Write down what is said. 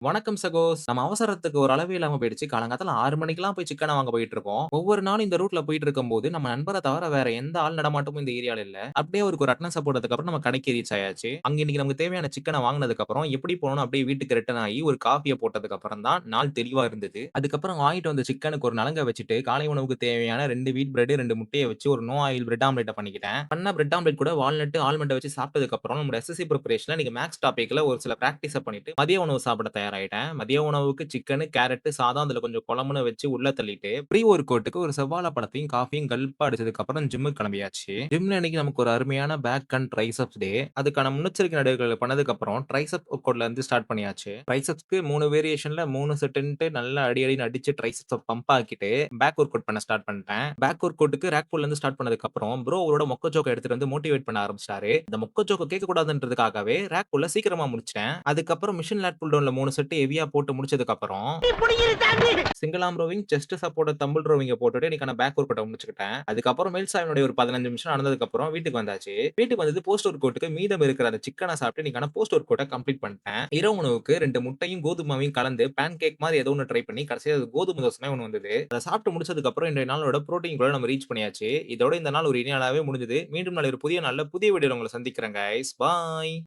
வணக்கம் சகோஸ். நம்ம அவசரத்துக்கு ஒரு அளவே இல்லாம போயிடுச்சு. காலங்காத்தால 6 மணிக்கெல்லாம் போய் சிக்கன வாங்க போயிட்டுருக்கோம். ஒவ்வொரு நாளும் இந்த ரூட்ல போயிட்டுருக்கும்போது, நம்ம நண்பர தவிர வேற எந்த ஆள் நடமாட்டமும் இந்த ஏரியால இல்ல. அப்படியே அவருக்கு ஒரு அட்டெண்டன்ஸ போட்டதுக்கப்புறம் நம்ம கடைக்கு ரீச் ஆயாச்சு. அங்க இன்னைக்கு நமக்கு தேவையான சிக்கன வாங்குனதுக்கப்புறம், எப்படி போணும்னு அப்படியே வீட்டுக்கு ரிட்டர்ன் ஆயி, ஒரு காஃபிய போட்டதுக்கப்புறம் தான் நாள் தெளிவா இருந்தது. அதுக்கப்புறம் வாங்கிட்டு வந்த சிக்கனுக்கு ஒரு நலங்க வச்சுட்டு, காலை உணவுக்கு தேவையான 2 வீட் பிரெட், 2 முட்டைய வச்சு ஒரு நோ ஆயில் பிரெட் ஆம்லெட்ட பண்ணிக்கிட்டேன். பண்ண பிரெட் ஆம்லெட் கூட வால்நட், ஆல்மண்ட வச்சு சாப்பிட்டதுக்கப்புறம், நம்மோட எஸ்எஸ்சி பிரிப்பரேஷன்ல இன்னைக்கு மேத்ஸ் டாபிக்ல ஒரு சில பிராக்டிஸ பண்ணிட்டு, மதிய உணவு சாப்பிட தயாராயிட்டேன். மதிய உணவுக்கு சிக்கனு, கேரட், சாதம் அதுல கொஞ்சம் குழம்புன்னு வச்சு உள்ள தள்ளிட்டு, ப்ரீ ஒர்க் அவுட்க்கு ஒரு செவ்வாழை பழத்தையும், காஃபியும் கல்ப்பா அடிச்சதுக்கு அப்புறம் ஜிம்முக்கு கிளம்பியாச்சு. ஜிம்ல இன்னைக்கு நமக்கு ஒரு அருமையான பேக் அண்ட் ட்ரைசெப்ஸ் டே. அதுக்கான முன்னெச்சரிக்கை நடவடிக்கைகள் பண்ணதுக்கு அப்புறம் ட்ரைசெப் ஒர்க் அவுட்ல இருந்து ஸ்டார்ட் பண்ணியாச்சு. ட்ரைசெப்ஸ்க்கு 3 வேரியேஷன்ல 3 செட்டுன்ட்டு நல்லா அடி அடின்னு அடிச்சு ட்ரைசெப்ஸ பம்ப் ஆக்கிட்டு, பேக் ஒர்க் அவுட் பண்ண ஸ்டார்ட் பண்ணிட்டேன். பேக் ஒர்க் அவுட்க்கு ரேக் புல்ல இருந்து ஸ்டார்ட் பண்ணதுக்கு அப்புறம், ப்ரோ அவரோட மொக்க ஜோக்க எடுத்துட்டு வந்து மோட்டிவேட் பண்ண ஆரம்பிச்சுட்டாரு. அந்த மொக்க ஜோக்க கேட்கக்கூடாதுன்றதுக்காகவே ரேக் புல்ல சீக்கிரமா முடிச்சுட்டேன். அதுக்கப்புறம் மிஷின் லேட் புல் டவுன்ல 3 செட் ஹெவியா போட்டு முடிச்சதுக்கு அப்புறம் single arm rowing, chest support dumbbell ரோவிங்க போட்டுட்டு இன்னைக்கான பேக் ஒர்க் அவுட்ட முடிச்சுக்கிட்டேன். அதுக்கப்புறம் மேல் சாய்வினுடைய ஒரு 15 நிமிஷம் நடந்ததுக்கு அப்புறம் வீட்டுக்கு வந்தாச்சு. வீட்டுக்கு வந்தது போஸ்ட் ஒர்க் அவுட்க்கு மீதம் இருக்கிற அந்த சிக்கன சாப்பிட்டு இன்னைக்கான போஸ்ட் ஒர்க் அவுட்ட கம்ப்ளீட் பண்ணிட்டேன். இரவு உணவுக்கு 2 முட்டையும், கோதும மாவையும் கலந்து பேன் கேக் மாரி ஏதோ ஒண்ணு ட்ரை பண்ணி கடைசியா அது கோதும தோசை மாரி ஒண்ணு வந்தது. அத சாப்பிட்டு முடிச்சதுக்கு அப்புறம் இன்றைய நாளோட புரோட்டீன் கோல நம்ம ரீச் பண்ணியாச்சு. இதோட இந்த நாள் ஒரு இனிய நாளாவே முடிஞ்சது. மீண்டும் நாளை ஒரு புதிய நாள்ல புதிய வீடியோல உங்கள சந்திக்கிறேன் கைஸ். பாய்.